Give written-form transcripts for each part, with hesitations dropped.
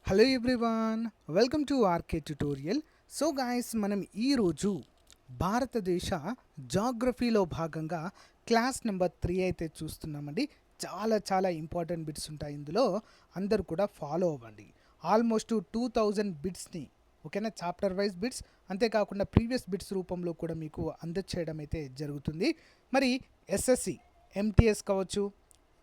Hello everyone, welcome to RK tutorial. So guys, మనం ఈరోజు భారతదేశ జాగ్రఫీలో భాగంగా క్లాస్ నెంబర్ 3 అయితే చూస్తున్నామండి. చాలా ఇంపార్టెంట్ బిట్స్ ఉంటాయి ఇందులో. అందరూ కూడా ఫాలో అవ్వండి. ఆల్మోస్ట్ 2000 బిట్స్ని, ఓకేనా, చాప్టర్ వైజ్ బిట్స్, అంతేకాకుండా ప్రీవియస్ బిట్స్ రూపంలో కూడా మీకు అందచేయడం అయితే జరుగుతుంది. మరి ఎస్ఎస్సి, ఎంటీఎస్ కావచ్చు,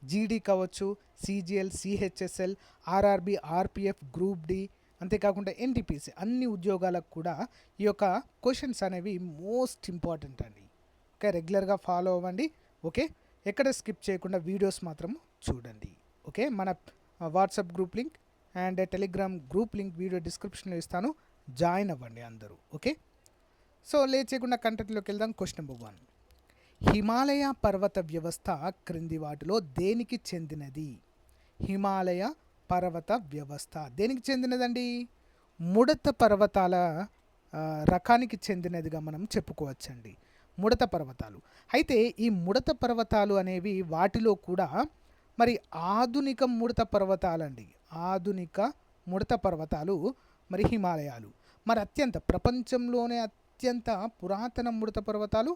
జీడీ కావచ్చు, CGL, CHSL, RRB, RPF, group D, అంతేకాకుండా ఎన్టీపీసీ అన్ని ఉద్యోగాలకు కూడా ఈ యొక్క క్వశ్చన్స్ అనేవి మోస్ట్ ఇంపార్టెంట్ అండి. ఓకే, రెగ్యులర్గా ఫాలో అవ్వండి. ఓకే, ఎక్కడ స్కిప్ చేయకుండా వీడియోస్ మాత్రం చూడండి. ఓకే, మన WhatsApp group link and Telegram group link video డిస్క్రిప్షన్లో ఇస్తాను, జాయిన్ అవ్వండి అందరూ. ఓకే, సో లేట్ చేయకుండా కంటెంట్లోకి వెళ్దాం. క్వశ్చన్ నెంబర్ 1, హిమాలయ పర్వత వ్యవస్థ క్రింది వాటిలో దేనికి చెందినది? హిమాలయ పర్వత వ్యవస్థ దేనికి చెందినదండి? ముడత పర్వతాల రకానికి చెందినదిగా మనం చెప్పుకోవచ్చండి. ముడత పర్వతాలు. అయితే ఈ ముడత పర్వతాలు అనేవి వాటిలో కూడా మరి ఆధునిక ముడత పర్వతాలండి. ఆధునిక ముడత పర్వతాలు మరి హిమాలయాలు. మరి ప్రపంచంలోనే అత్యంత పురాతన ముడత పర్వతాలు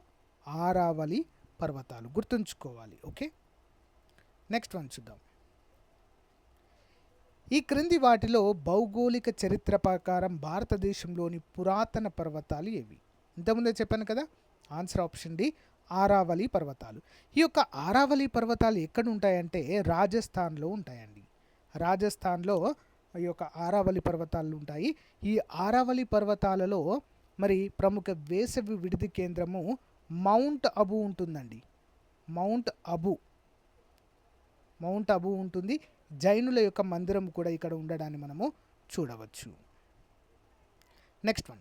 ఆరావళి పర్వతాలు, గుర్తుంచుకోవాలి. ఓకే, నెక్స్ట్ వన్ చూద్దాం. ఈ క్రింది వాటిలో భౌగోళిక చరిత్ర ప్రకారం భారతదేశంలోని పురాతన పర్వతాలు ఏవి? ఇంతకుముందే చెప్పాను కదా, ఆన్సర్ ఆప్షన్ డి, ఆరావళి పర్వతాలు. ఈ యొక్క ఆరావళి పర్వతాలు ఎక్కడ ఉంటాయంటే రాజస్థాన్లో ఉంటాయండి. రాజస్థాన్లో ఈ యొక్క ఆరావళి పర్వతాలు ఉంటాయి. ఈ ఆరావళి పర్వతాలలో మరి ప్రముఖ వేసవి విడిది కేంద్రము మౌంట్ అబూ ఉంటుందండి. మౌంట్ అబూ ఉంటుంది. జైనుల యొక్క మందిరం కూడా ఇక్కడ ఉండడాన్ని మనము చూడవచ్చు. నెక్స్ట్ వన్,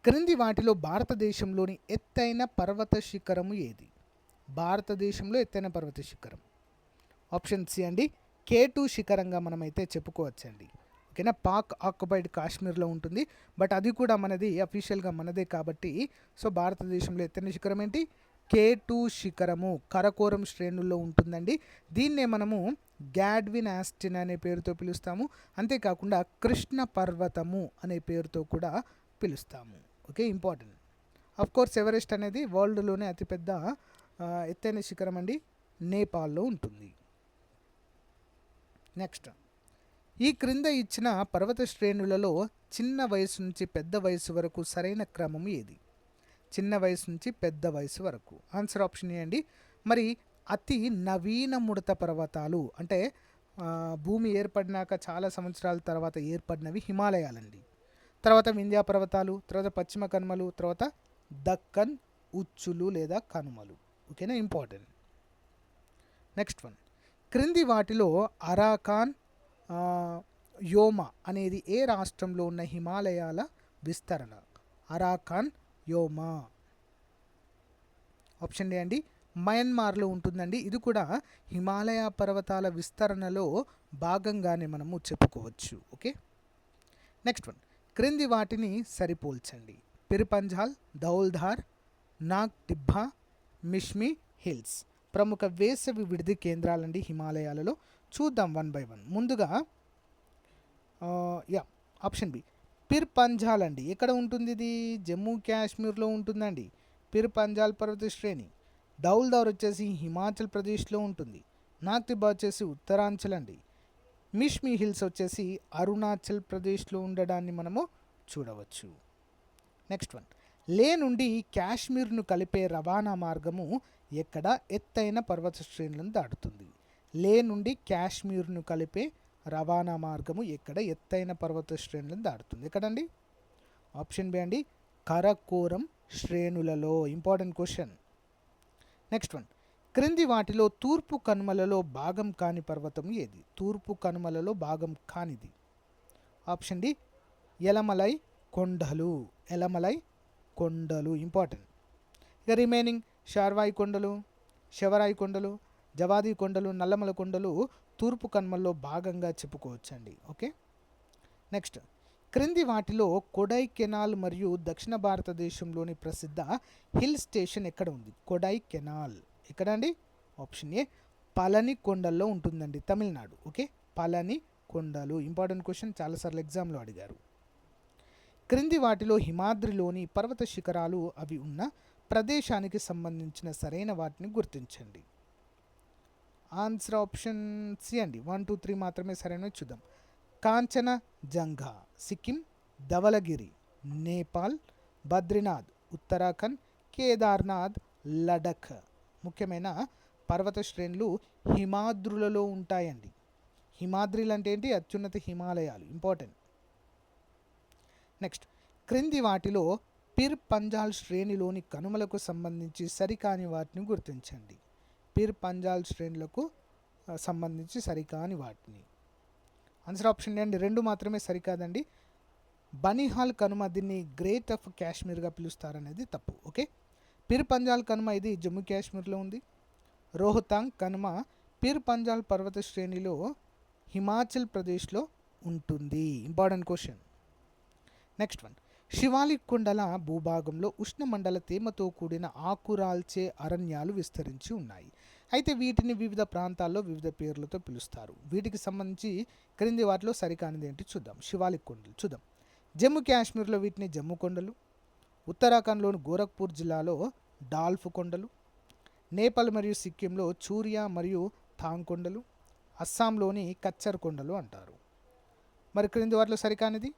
క్రింది వాటిలో భారతదేశంలోని ఎత్తైన పర్వత శిఖరము ఏది? భారతదేశంలో ఎత్తైన పర్వత శిఖరం ఆప్షన్ సి అండి, K2 శిఖరంగా మనమైతే చెప్పుకోవచ్చండి. ఓకేనా, పాక్ ఆక్యుపైడ్ కాశ్మీర్లో ఉంటుంది, బట్ అది కూడా మనది, అఫీషియల్గా మనదే కాబట్టి. సో భారతదేశంలో ఎత్తైన శిఖరం ఏంటి? K2 శిఖరము కరకోరం శ్రేణుల్లో ఉంటుందండి. దీన్నే మనము గ్యాడ్విన్ ఆస్టిన్ అనే పేరుతో పిలుస్తాము. అంతేకాకుండా కృష్ణ పర్వతము అనే పేరుతో కూడా పిలుస్తాము. Okay, important. Of course Everest అనేది వరల్డ్లోనే అతిపెద్ద ఎత్తైన శిఖరం అండి, నేపాల్లో ఉంటుంది. నెక్స్ట్, ఈ క్రింద ఇచ్చిన పర్వత శ్రేణులలో చిన్న వయసు నుంచి పెద్ద వయసు వరకు సరైన క్రమం ఏది? చిన్న వయసు నుంచి పెద్ద వయసు వరకు ఆన్సర్ ఆప్షన్ ఏ అండి. మరి అతి నవీన ముడత పర్వతాలు అంటే భూమి ఏర్పడినాక చాలా సంవత్సరాల తర్వాత ఏర్పడినవి హిమాలయాలండి. తర్వాత వింధ్యా పర్వతాలు, తర్వాత పశ్చిమ కనుమలు, తర్వాత దక్కన్ ఉచ్చులు లేదా కనుమలు. ఓకేనా, ఇంపార్టెంట్. నెక్స్ట్ వన్, క్రింది వాటిలో అరాకాన్ యోమా అనేది ఏ రాష్ట్రంలో ఉన్న హిమాలయాల విస్తరణ? అరాకాన్ యోమా ఆప్షన్ ఏ అండి, మయన్మార్లో ఉంటుందండి. ఇది కూడా హిమాలయ పర్వతాల విస్తరణలో భాగంగానే మనము చెప్పుకోవచ్చు. ఓకే, నెక్స్ట్ వన్, క్రింది వాటిని సరిపోల్చండి. పిర్పంజాల్, ధౌల్ధార్, నాగ్ టిబ్బా, మిష్మి హిల్స్ ప్రముఖ వేసవి విడిది కేంద్రాలండి హిమాలయాలలో. చూద్దాం వన్ బై వన్. ముందుగా ఆప్షన్ బి, పిర్పంజాల్ అండి. ఎక్కడ ఉంటుంది ఇది? జమ్మూ కాశ్మీర్లో ఉంటుందండి. పిర్పంజాల్ పర్వత శ్రేణి. ధౌల్ధార్ వచ్చేసి హిమాచల్ ప్రదేశ్లో ఉంటుంది. నాగ్తిబా వచ్చేసి ఉత్తరాంచల్ అండి. మిష్మి హిల్స్ వచ్చేసి అరుణాచల్ ప్రదేశ్లో ఉండడాన్ని మనము చూడవచ్చు. నెక్స్ట్ వన్, లే నుండి కాశ్మీర్ను కలిపే రవాణా మార్గము ఎక్కడ ఎత్తైన పర్వత శ్రేణులను దాటుతుంది? లే నుండి కాశ్మీర్ను కలిపే రవాణా మార్గము ఎక్కడ ఎత్తైన పర్వత శ్రేణులను దాటుతుంది? ఎక్కడండి? ఆప్షన్ బి అండి, కరకోరం శ్రేణులలో. Important question. నెక్స్ట్ వన్, క్రింది వాటిలో తూర్పు కనుమలలో భాగం కాని పర్వతం ఏది? తూర్పు కనుమలలో భాగం కానిది ఆప్షన్ డి, ఎలమలై కొండలు. ఎలమలై కొండలు ఇంపార్టెంట్. ఇక రిమైనింగ్ షార్వాయి కొండలు, శివరాయి కొండలు, జవాది కొండలు, నల్లమల కొండలు తూర్పు కనుమల్లో భాగంగా చెప్పుకోవచ్చండి. ఓకే, నెక్స్ట్, క్రింది వాటిలో కొడై కెనాల్ మరియు దక్షిణ భారతదేశంలోని ప్రసిద్ధ హిల్ స్టేషన్ ఎక్కడ ఉంది? కొడై కెనాల్ ఎక్కడ అండి? ఆప్షన్ ఏ, పళని కొండల్లో ఉంటుందండి, తమిళనాడు. ఓకే, పళని కొండలు. ఇంపార్టెంట్ క్వశ్చన్, చాలాసార్లు ఎగ్జామ్లో అడిగారు. క్రింది వాటిలో హిమాద్రిలోని పర్వత శిఖరాలు అవి ఉన్న ప్రదేశానికి సంబంధించిన సరైన వాటిని గుర్తించండి. ఆన్సర్ ఆప్షన్ సి అండి. 1, 2, 3 మాత్రమే సరైనవి. చూద్దాం. కాంచనజంగా సిక్కిం, ధవలగిరి నేపాల్, బద్రీనాథ్ ఉత్తరాఖండ్, కేదార్నాథ్ లడఖ్. ముఖ్యమైన పర్వత శ్రేణులు హిమాద్రులలో ఉంటాయండి. హిమాద్రిలు అంటే ఏంటి? అత్యున్నత హిమాలయాలు. ఇంపార్టెంట్. నెక్స్ట్, క్రింది వాటిలో పిర్ పంజాల్ శ్రేణిలోని కనుమలకు సంబంధించి సరికాని వాటిని గుర్తించండి. పిర్ పంజాల్ శ్రేణులకు సంబంధించి సరికాని వాటిని. ఆన్సర్ ఆప్షన్ అండి. 2 మాత్రమే సరికాదండి. బనిహాల్ కనుమ దీన్ని గ్రేట్ ఆఫ్ కాశ్మీర్గా పిలుస్తారనేది తప్పు. ఓకే. పిర్ పంజాల్ కనుమ ఇది జమ్మూ కాశ్మీర్లో ఉంది. రోహతాంగ్ కనుమ పిర్ పంజాల్ పర్వత శ్రేణిలో హిమాచల్ ప్రదేశ్లో ఉంటుంది. Important question. Next one, Shivalik కొండల భూభాగంలో ఉష్ణమండల తేమతో కూడిన ఆకురాల్చే అరణ్యాలు విస్తరించి ఉన్నాయి. అయితే వీటిని వివిధ ప్రాంతాల్లో వివిధ పేర్లతో పిలుస్తారు. వీటికి సంబంధించి క్రింది వాటిలో సరికానిది ఏంటి చూద్దాం. శివాలిక్ కొండలు చూద్దాం. జమ్మూ కాశ్మీర్లో వీటిని జమ్మూ కొండలు, ఉత్తరాఖండ్లోని గోరఖ్పూర్ జిల్లాలో డాల్ఫ్ కొండలు, నేపాల్ మరియు సిక్కింలో చూరియా మరియు థాంగ్ కొండలు, అస్సాంలోని కచ్చర్ కొండలు అంటారు. మరి క్రింది వాటిలో సరికానిది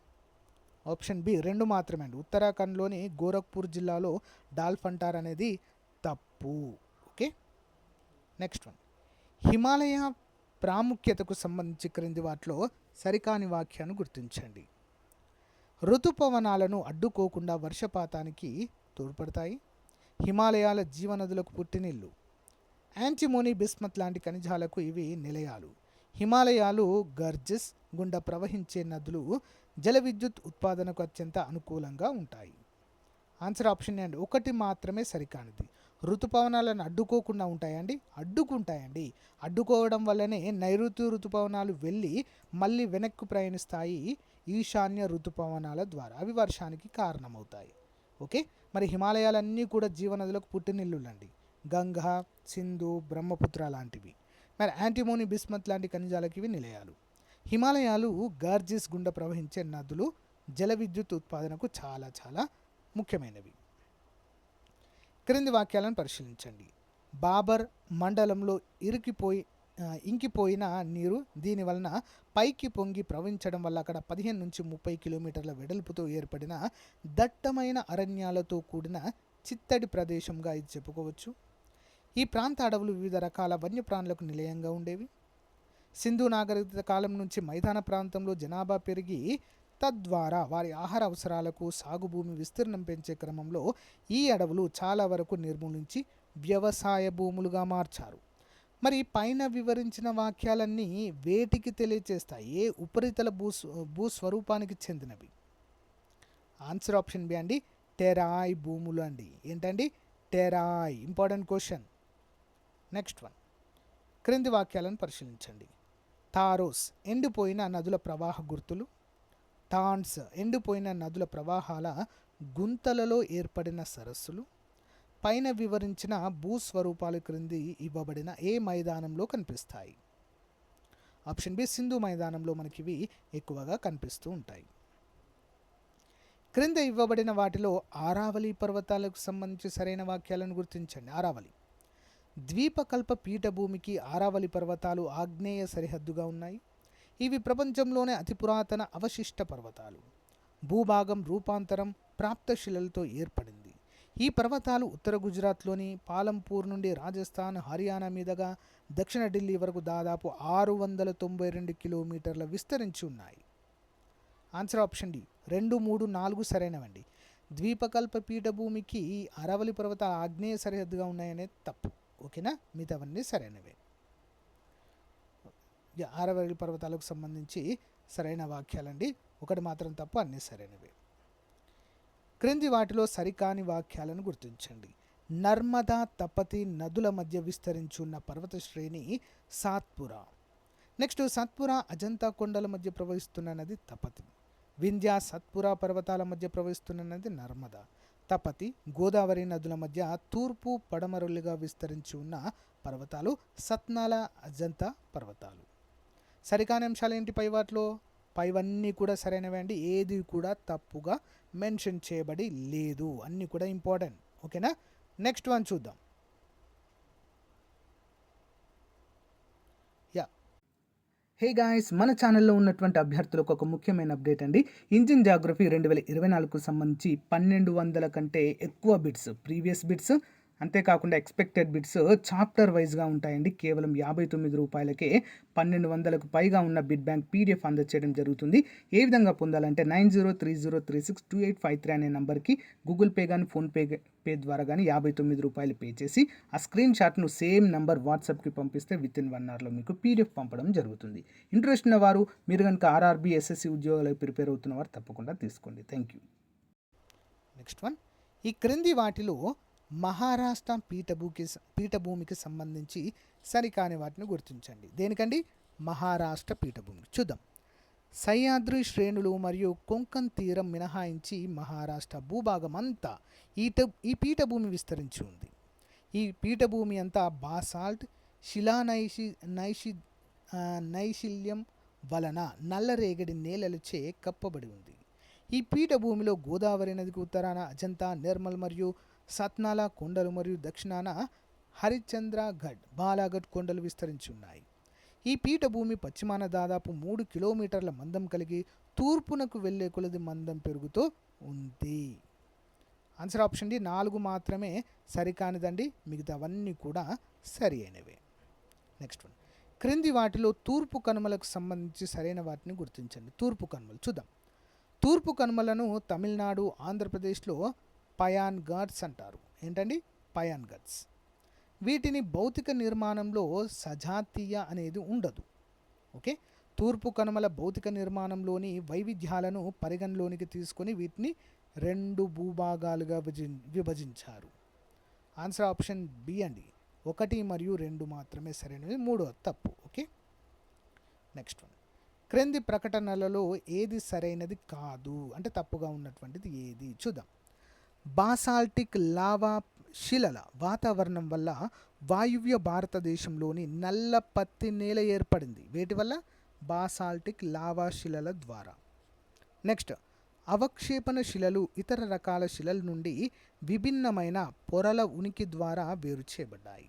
ఆప్షన్ బి 2 మాత్రమే అండి. ఉత్తరాఖండ్లోని గోరఖ్పూర్ జిల్లాలో డాల్ఫ్ అంటారు అనేది తప్పు. ఓకే. నెక్స్ట్ వన్, హిమాలయ ప్రాముఖ్యతకు సంబంధించి క్రింది వాటిలో సరికాని వాక్యాన్ని గుర్తించండి. ఋతుపవనాలను అడ్డుకోకుండా వర్షపాతానికి తోడ్పడతాయి. హిమాలయాల జీవనదులకు పుట్టినిల్లు. యాంటిమోనీ, బిస్మత్ లాంటి ఖనిజాలకు ఇవి నిలయాలు. హిమాలయాలు గర్జెస్ గుండా ప్రవహించే నదులు జల విద్యుత్ ఉత్పాదనకు అత్యంత అనుకూలంగా ఉంటాయి. ఆన్సర్ ఆప్షన్ అండి. 1 మాత్రమే సరికానిది. ఋతుపవనాలను అడ్డుకోకుండా ఉంటాయండి? అడ్డుకుంటాయండి. అడ్డుకోవడం వల్లనే నైరుతి ఋతుపవనాలు వెళ్ళి మళ్ళీ వెనక్కు ప్రయాణిస్తాయి ఈశాన్య ఋతుపవనాల ద్వారా. అవి వర్షానికి కారణమవుతాయి. ఓకే. మరి హిమాలయాలన్నీ కూడా జీవనదులకు పుట్టినిల్లులండి. గంగా, సింధు, బ్రహ్మపుత్ర లాంటివి. మరి యాంటిమోనీ, బిస్మత్ లాంటి ఖనిజాలకు ఇవి నిలయాలు. హిమాలయాలు గార్జిస్ గుండా ప్రవహించే నదులు జల విద్యుత్ ఉత్పాదనకు చాలా చాలా ముఖ్యమైనవి. క్రింది వాక్యాలను పరిశీలించండి. బాబర్ మండలంలో ఇంకిపోయిన నీరు దీని వలన పైకి పొంగి ప్రవహించడం వల్ల అక్కడ 15 నుంచి 30 కిలోమీటర్ల వెడల్పుతో ఏర్పడిన దట్టమైన అరణ్యాలతో కూడిన చిత్తడి ప్రదేశంగా ఇది చెప్పుకోవచ్చు. ఈ ప్రాంత అడవులు వివిధ రకాల వన్యప్రాణులకు నిలయంగా ఉండేవి. సింధు నాగరికత కాలం నుంచి మైదాన ప్రాంతంలో జనాభా పెరిగి తద్వారా వారి ఆహార అవసరాలకు సాగు భూమి విస్తీర్ణం పెంచే క్రమంలో ఈ అడవులు చాలా వరకు నిర్మూలించి వ్యవసాయ భూములుగా మార్చారు. మరి పైన వివరించిన వాక్యాలన్నీ వేటికి తెలియచేస్తాయి? ఏ ఉపరితల భూస్వరూపానికి చెందినవి? ఆన్సర్ ఆప్షన్ బి అండి. టెరాయ్ భూములు అండి. ఏంటండి? Terai. Important question. Next one, క్రింది వాక్యాలను పరిశీలించండి. తారోస్ ఎండిపోయిన నదుల ప్రవాహ గుర్తులు. టాన్స్ ఎండిపోయిన నదుల ప్రవాహాల గుంతలలో ఏర్పడిన సరస్సులు. పైన వివరించిన భూస్వరూపాలు క్రింది ఇవ్వబడిన ఏ మైదానంలో కనిపిస్తాయి? ఆప్షన్ బి సింధు మైదానంలో మనకి ఇవి ఎక్కువగా కనిపిస్తూ ఉంటాయి. క్రింద ఇవ్వబడిన వాటిలో ఆరావళి పర్వతాలకు సంబంధించి సరైన వాక్యాలను గుర్తించండి. ఆరావళి ద్వీపకల్ప పీఠభూమికి ఆరావళి పర్వతాలు ఆగ్నేయ సరిహద్దుగా ఉన్నాయి. ఇవి ప్రపంచంలోనే అతి పురాతన అవశిష్ట పర్వతాలు. భూభాగం రూపాంతరం ప్రాప్తశిలలతో ఏర్పడింది. ఈ పర్వతాలు ఉత్తర గుజరాత్లోని పాలంపూర్ నుండి రాజస్థాన్, హర్యానా మీదుగా దక్షిణ ఢిల్లీ వరకు దాదాపు 692 కిలోమీటర్ల విస్తరించి ఉన్నాయి. ఆన్సర్ ఆప్షన్ డి 2, 3, 4 సరైనవండి. ద్వీపకల్ప పీఠభూమికి అరావళి పర్వతాల ఆగ్నేయ సరిహద్దుగా ఉన్నాయనేది తప్పు. ఓకేనా? మిగతావన్నీ సరైనవే. అరావళి పర్వతాలకు సంబంధించి సరైన వాక్యాలండి. 1 మాత్రం తప్పు, అన్నీ సరైనవే. క్రింది వాటిలో సరికాని వాక్యాలను గుర్తించండి. నర్మదా, తపతి నదుల మధ్య విస్తరించున్న పర్వత శ్రేణి సాత్పురా. నెక్స్ట్, సత్పురా అజంతా కొండల మధ్య ప్రవహిస్తున్న నది తపతి. వింధ్య, సత్పురా పర్వతాల మధ్య ప్రవహిస్తున్న నది నర్మదా. తపతి, గోదావరి నదుల మధ్య తూర్పు పడమరలుగా విస్తరించి ఉన్న పర్వతాలు సత్నాల, అజంతా పర్వతాలు. సరికాని అంశాలు ఏంటి పై వాటిలో? పైవన్నీ కూడా సరైనవే అండి. ఏది కూడా తప్పుగా మెన్షన్ చేయబడి లేదు. అన్నీ కూడా ఇంపార్టెంట్. ఓకేనా? నెక్స్ట్ వన్ చూద్దాం. హే గాయ్స్, మన ఛానల్లో ఉన్నటువంటి అభ్యర్థులకు ఒక ముఖ్యమైన అప్డేట్ అండి. ఇంజిన్ జాగ్రఫీ 2024కు సంబంధించి 1200 కంటే ఎక్కువ బిట్స్, ప్రీవియస్ బిట్స్, అంతేకాకుండా ఎక్స్పెక్టెడ్ బిట్స్ చాప్టర్ వైజ్గా ఉంటాయండి. కేవలం ₹59కే 1200కు పైగా ఉన్న బిట్ బ్యాంక్ పీడిఎఫ్ అందచేయడం జరుగుతుంది. ఏ విధంగా పొందాలంటే 9030362853 అనే నెంబర్కి గూగుల్ పే కానీ ఫోన్పే ద్వారా కానీ ₹59 పే చేసి ఆ స్క్రీన్ షాట్ను సేమ్ నెంబర్ వాట్సాప్కి పంపిస్తే విత్ ఇన్ 1 అవర్లో మీకు పీడిఎఫ్ పంపడం జరుగుతుంది. ఇంట్రెస్ట్ ఉన్న వారు, మీరు కనుక ఆర్ఆర్బీ ఎస్ఎస్సి ఉద్యోగాలకు ప్రిపేర్ అవుతున్న వారు తప్పకుండా తీసుకోండి. Thank you. Next one. ఈ క్రింది వాటిలో మహారాష్ట్ర పీఠభూమికి సంబంధించి సరికాని వాటిని గుర్తించండి. దేనికండి? మహారాష్ట్ర పీఠభూమికి. చూద్దాం. సహ్యాద్రి శ్రేణులు మరియు కొంకన్ తీరం మినహాయించి మహారాష్ట్ర భూభాగం అంతా ఈ పీఠభూమి విస్తరించి ఉంది. ఈ పీఠభూమి అంతా బాసాల్ట్ నైశిల్యం వలన నల్లరేగడి నేలలచే కప్పబడి ఉంది. ఈ పీఠభూమిలో గోదావరి నదికి ఉత్తరాన అజంతా, నిర్మల్ మరియు సత్నాల కొండలు మరియు దక్షిణాన హరిశ్చంద్రగఢ్, బాలాఘట్ కొండలు విస్తరించి ఉన్నాయి. ఈ పీఠభూమి పశ్చిమాన దాదాపు 3 కిలోమీటర్ల మందం కలిగి తూర్పునకు వెళ్లే కొలది మందం పెరుగుతూ ఉంది. ఆన్సర్ ఆప్షన్ డి 4 మాత్రమే సరికానిదండి. మిగతావన్నీ కూడా సరి అయినవే. Next one. క్రింది వాటిలో తూర్పు కనుమలకు సంబంధించి సరైన వాటిని గుర్తించండి. తూర్పు కనుమలు చూద్దాం. తూర్పు కనుమలను తమిళనాడు, ఆంధ్రప్రదేశ్లో పయాన్ ఘాట్స్ అంటారు. ఏంటండి? పయాన్ ఘాట్స్. వీటిని భౌతిక నిర్మాణంలో సజాతీయ అనేది ఉండదు. ఓకే. తూర్పు కనుమల భౌతిక నిర్మాణంలోని వైవిధ్యాలను పరిగణలోనికి తీసుకొని వీటిని 2 భూభాగాలుగా విభజించారు. ఆన్సర్ ఆప్షన్ బి అండి. 1 మరియు 2 మాత్రమే సరైనవి, 3 తప్పు. ఓకే. Next one. క్రింది ప్రకటనలలో ఏది సరైనది కాదు అంటే తప్పుగా ఉన్నటువంటిది ఏది? చూద్దాం. బాసాల్టిక్ లావా శిలల వాతావరణం వల్ల వాయువ్య భారతదేశంలోని నల్ల పత్తి నేల ఏర్పడింది. వేటి వల్ల? బాసాల్టిక్ లావా శిలల ద్వారా. నెక్స్ట్. అవక్షేపణ శిలలు ఇతర రకాల శిలల నుండి విభిన్నమైన పొరల ఉనికి ద్వారా వేరు చేయబడ్డాయి.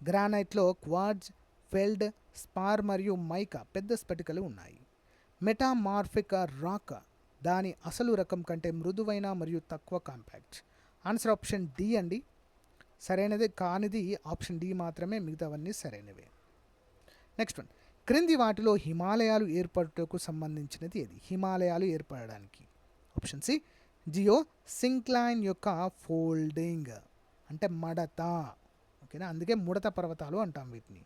గ్రానైట్లో క్వార్ట్జ్, ఫెల్డ్, స్పార్ మరియు మైకా పెద్ద స్ఫటికలు ఉన్నాయి. మెటామార్ఫిక్ రాక్ దాని అసలు రకం కంటే మృదువైన మరియు తక్కువ కాంపాక్ట్. ఆన్సర్ ఆప్షన్ డి అండి. సరైనది కానిది ఆప్షన్ డి మాత్రమే, మిగతావన్నీ సరైనవే. Next one. క్రింది వాటిలో హిమాలయాలు ఏర్పడుటకు సంబంధించినది ఏది? హిమాలయాలు ఏర్పడడానికి ఆప్షన్ సి జియో సింక్లైన్ యొక్క ఫోల్డింగ్ అంటే మడత. ఓకేనా? అందుకే ముడత పర్వతాలు అంటాం వీటిని.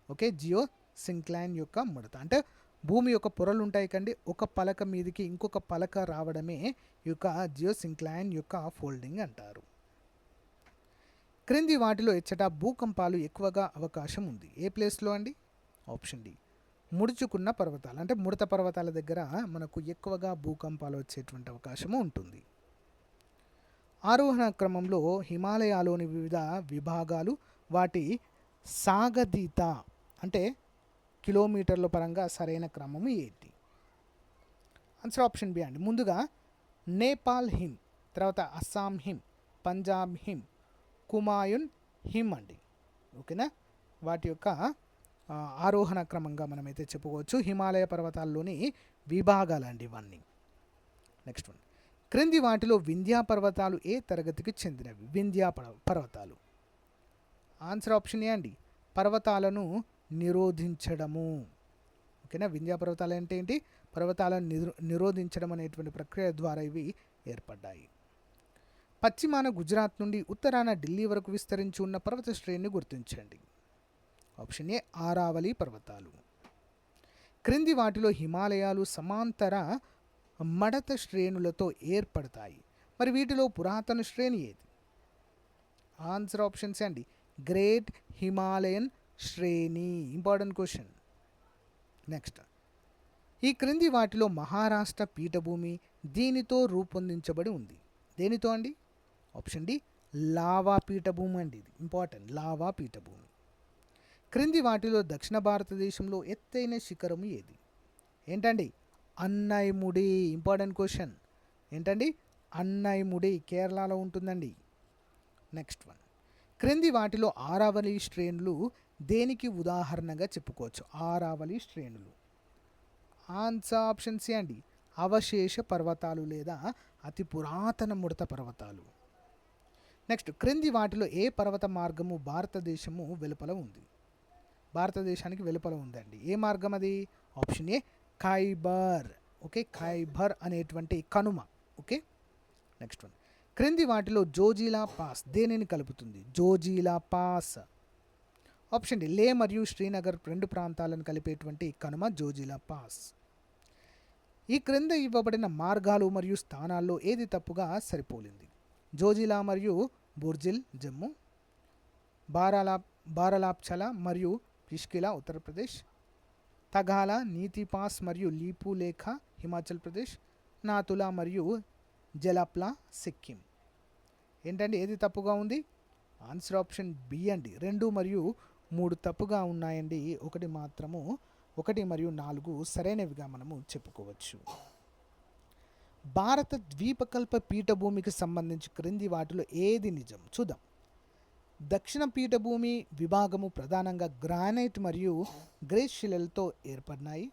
ఓకే. జియో సింక్లైన్ యొక్క ముడత అంటే భూమి యొక్క పొరలు ఉంటాయి కండి, ఒక పలక మీదకి ఇంకొక పలక రావడమే ఈ యొక్క జియో సింక్లైన్ యొక్క ఫోల్డింగ్ అంటారు. క్రింది వాటిలో ఎచ్చట భూకంపాలు ఎక్కువగా అవకాశం ఉంది? ఏ ప్లేస్లో అండి? ఆప్షన్ డి ముడుచుకున్న పర్వతాలు అంటే ముడత పర్వతాల దగ్గర మనకు ఎక్కువగా భూకంపాలు వచ్చేటువంటి అవకాశము ఉంటుంది. ఆరోహణ క్రమంలో హిమాలయాలోని వివిధ విభాగాలు వాటి సాగదీత అంటే కిలోమీటర్ల పరంగా సరైన క్రమము ఏంటి? ఆన్సర్ ఆప్షన్ బి అండి. ముందుగా నేపాల్ హిమ్, తర్వాత అస్సాం హిమ్, పంజాబ్ హిమ్, కుమాయున్ హిమ్ అండి. ఓకేనా? వాటి యొక్క ఆరోహణ క్రమంగా మనమైతే చెప్పుకోవచ్చు. హిమాలయ పర్వతాల్లోని విభాగాలండి ఇవన్నీ. Next one. క్రింది వాటిలో వింధ్యా పర్వతాలు ఏ తరగతికి చెందినవి? వింధ్యా పర్వతాలు. ఆన్సర్ ఆప్షన్ ఏ అండి. పర్వతాలను నిరోధించడము. ఓకేనా? వింధ్యా పర్వతాలు అంటే ఏంటి? పర్వతాలను నిరోధించడం అనేటువంటి ప్రక్రియ ద్వారా ఇవి ఏర్పడ్డాయి. పశ్చిమాన గుజరాత్ నుండి ఉత్తరాన ఢిల్లీ వరకు విస్తరించి ఉన్న పర్వత శ్రేణిని గుర్తించండి. ఆప్షన్ ఏ ఆరావళి పర్వతాలు. క్రింది వాటిలో హిమాలయాలు సమాంతర మడత శ్రేణులతో ఏర్పడతాయి. మరి వీటిలో పురాతన శ్రేణి ఏది? ఆన్సర్ ఆప్షన్స్ అండి. గ్రేట్ హిమాలయన్ శ్రేణి. Important question. నెక్స్ట్. ఈ క్రింది వాటిలో మహారాష్ట్ర పీఠభూమి దీనితో రూపొందించబడి ఉంది. దేనితో అండి? ఆప్షన్ డి లావా పీఠభూమి అండి. ఇది ఇంపార్టెంట్. లావా పీఠభూమి. క్రింది వాటిలో దక్షిణ భారతదేశంలో ఎత్తైన శిఖరము ఏది? ఏంటండి? అన్నైముడి. Important question. ఏంటండి? అన్నైముడి కేరళలో ఉంటుందండి. Next one. క్రింది వాటిలో ఆరావళి శ్రేణులు దేనికి ఉదాహరణగా చెప్పుకోవచ్చు? ఆరావళి శ్రేణులు. ఆన్సర్ ఆప్షన్ సి అండి, అవశేష పర్వతాలు లేదా అతి పురాతన ముడత పర్వతాలు. నెక్స్ట్, క్రింది వాటిలో ఏ పర్వత మార్గము భారతదేశము వెలుపల ఉంది? భారతదేశానికి వెలుపల ఉందండి. ఏ మార్గం అది? Option A Khyber. Okay, Khyber అనేటువంటి కనుమ. Okay, next one. క్రింది వాటిలో జోజిలా పాస్ దేనిని కలుపుతుంది? జోజిలా పాస్. ఆప్షన్ డి, లే మరియు శ్రీనగర్ రెండు ప్రాంతాలను కలిపేటువంటి కనుమ జోజిలా పాస్. ఈ క్రింద ఇవ్వబడిన మార్గాలు మరియు స్థానాల్లో ఏది తప్పుగా సరిపోలింది? జోజిలా మరియు బుర్జిల్ జమ్మూ, బారాలాప్చలా మరియు పిష్కిలా ఉత్తరప్రదేశ్, తగాలా నీతి పాస్ మరియు లీపులేఖ హిమాచల్ ప్రదేశ్, నాతులా మరియు జలాప్లా సిక్కిం. ఏంటండి, ఏది తప్పుగా ఉంది? ఆన్సర్ ఆప్షన్ బి అండి, 2 మరియు 3 తప్పుగా ఉన్నాయండి. 1 మాత్రము 1 మరియు 4 సరైనవిగా మనము చెప్పుకోవచ్చు. భారత ద్వీపకల్ప పీఠభూమికి సంబంధించి క్రింది వాటిలో ఏది నిజం? చూద్దాం. దక్షిణ పీఠభూమి విభాగము ప్రధానంగా గ్రానైట్ మరియు గ్రేస్ శిలలతో ఏర్పడినాయి.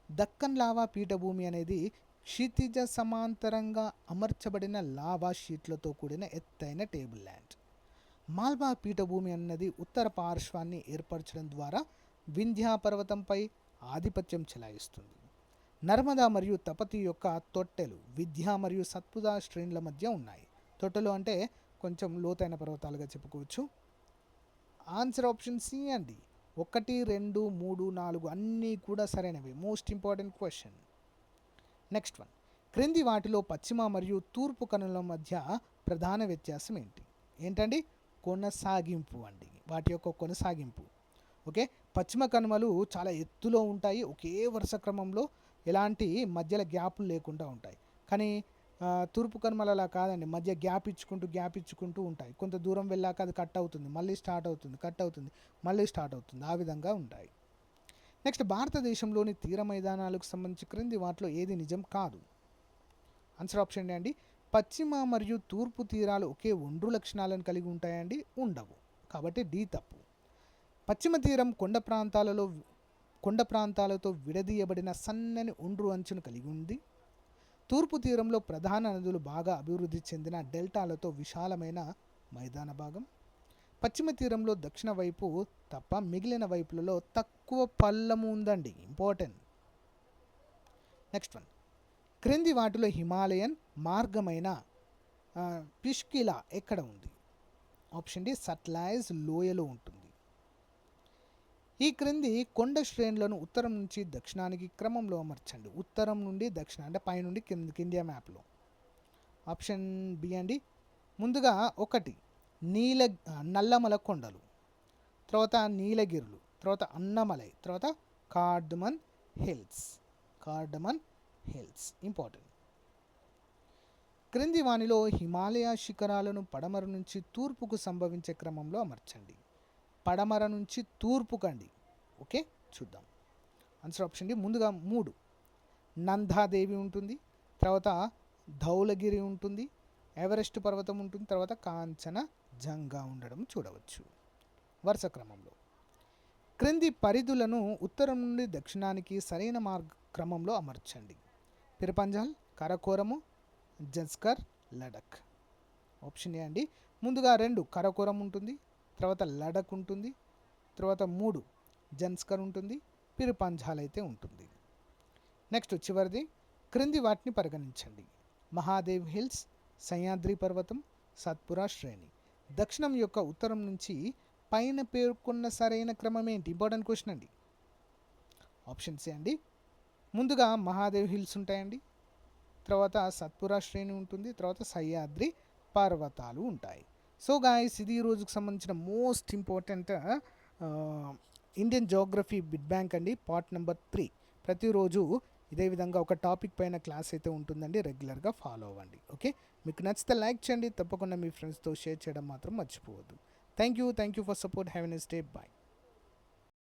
దక్కన్ లావా పీఠభూమి అనేది క్షితిజ సమాంతరంగా అమర్చబడిన లావా షీట్లతో కూడిన ఎత్తైన టేబుల్ ల్యాండ్. మాల్వా పీఠభూమి అన్నది ఉత్తర పార్శ్వాన్ని ఏర్పరచడం ద్వారా వింధ్యా పర్వతంపై ఆధిపత్యం చెలాయిస్తుంది. నర్మదా మరియు తపతి యొక్క తొట్టెలు వింధ్యా మరియు సత్పురా శ్రేణుల మధ్య ఉన్నాయి. తొట్టెలు అంటే కొంచెం లోతైన పర్వతాలుగా చెప్పుకోవచ్చు. ఆన్సర్ ఆప్షన్ సి అండి, 1, 2, 3, 4 అన్నీ కూడా సరైనవి. Most important question. Next one. క్రింది వాటిలో పశ్చిమ మరియు తూర్పు కనుల మధ్య ప్రధాన వ్యత్యాసం ఏంటి? ఏంటండి? కొనసాగింపు అండి, వాటి యొక్క కొనసాగింపు. ఓకే, పశ్చిమ కనుమలు చాలా ఎత్తులో ఉంటాయి, ఒకే వరుస క్రమంలో ఎలాంటి మధ్యలో గ్యాపులు లేకుండా ఉంటాయి. కానీ తూర్పు కనుమలు అలా కాదండి, మధ్య గ్యాప్ ఇచ్చుకుంటూ ఉంటాయి. కొంత దూరం వెళ్ళాక అది కట్ అవుతుంది, మళ్ళీ స్టార్ట్ అవుతుంది, కట్ అవుతుంది, మళ్ళీ స్టార్ట్ అవుతుంది, ఆ విధంగా ఉంటాయి. నెక్స్ట్, భారతదేశంలోని తీర మైదానాలకు సంబంధించి క్రింది వాటిలో ఏది నిజం కాదు? ఆన్సర్ ఆప్షన్ ఏ అండి, పశ్చిమ మరియు తూర్పు తీరాలు ఒకే ఒండ్రు లక్షణాలను కలిగి ఉంటాయండి? ఉండవు. కాబట్టి డి తప్పు. పశ్చిమ తీరం కొండ ప్రాంతాలతో విడదీయబడిన సన్నని ఒండ్రు అంచును కలిగి ఉంది. తూర్పు తీరంలో ప్రధాన నదులు బాగా అభివృద్ధి చెందిన డెల్టాలతో విశాలమైన మైదాన భాగం. పశ్చిమ తీరంలో దక్షిణ వైపు తప్ప మిగిలిన వైపులలో తక్కువ పల్లము ఉందండి. ఇంపార్టెంట్. Next one. క్రింది వాటిలో హిమాలయన్ మార్గమైన పిష్కిలా ఎక్కడ ఉంది? ఆప్షన్ డి, సట్లైజ్ లోయలో ఉంటుంది. ఈ క్రింది కొండ శ్రేణులను ఉత్తరం నుంచి దక్షిణానికి క్రమంలో అమర్చండి. ఉత్తరం నుండి దక్షిణ అంటే పైనుండి కిందకి ఇండియా మ్యాప్లో. ఆప్షన్ బి అండి. ముందుగా 1 నల్లమల కొండలు, తర్వాత నీలగిరులు, తర్వాత అన్నమలై, తర్వాత కార్డమన్ హిల్స్. ఇంపార్టెంట్. క్రింది వానిలో హిమాలయ శిఖరాలను పడమర నుంచి తూర్పుకు సంభవించే క్రమంలో అమర్చండి. పడమర నుంచి తూర్పుకండి. ఓకే, చూద్దాం. ఆన్సర్ ఆప్షన్ డి, ముందుగా 3 నందాదేవి ఉంటుంది, తర్వాత ధౌలగిరి ఉంటుంది, ఎవరెస్ట్ పర్వతం ఉంటుంది, తర్వాత కాంచన జంగా ఉండడం చూడవచ్చు వరుస క్రమంలో. క్రింది పరిధులను ఉత్తరం నుండి దక్షిణానికి సరైన క్రమంలో అమర్చండి. పిరపంజాల్, కరకోరము, జస్కర్, లడక్. ఆప్షన్ ఏ అండి, ముందుగా 2 కరకోరం ఉంటుంది, తర్వాత లడక్ ఉంటుంది, తర్వాత 3 జన్స్కర్ ఉంటుంది, పిరపంజాల్ అయితే ఉంటుంది. నెక్స్ట్ చివరిది, క్రింది వాటిని పరిగణించండి. మహాదేవ్ హిల్స్, సహ్యాద్రి పర్వతం, సత్పురా శ్రేణి. దక్షిణం యొక్క ఉత్తరం నుంచి పైన పేర్కొన్న సరైన క్రమం ఏంటి? ఇంపార్టెంట్ క్వశ్చన్ అండి. ఆప్షన్ సి అండి, ముందుగా మహాదేవ్ హిల్స్ ఉంటాయండి, తర్వాత సత్పురా శ్రేణి ఉంటుంది, తర్వాత సహ్యాద్రి పర్వతాలు ఉంటాయి. సో గాయస్, ఇది ఈ రోజుకు సంబంధించిన most important Indian geography bit bank అండి, పార్ట్ నెంబర్ 3. ప్రతిరోజు ఇదే విధంగా ఒక టాపిక్ పైన క్లాస్ అయితే ఉంటుందండి, రెగ్యులర్గా ఫాలో అవ్వండి. ఓకే, మీకు నచ్చితే లైక్ చేయండి, తప్పకుండా మీ ఫ్రెండ్స్తో షేర్ చేయడం మాత్రం మర్చిపోవద్దు. Thank you for support. Have a nice day. Bye.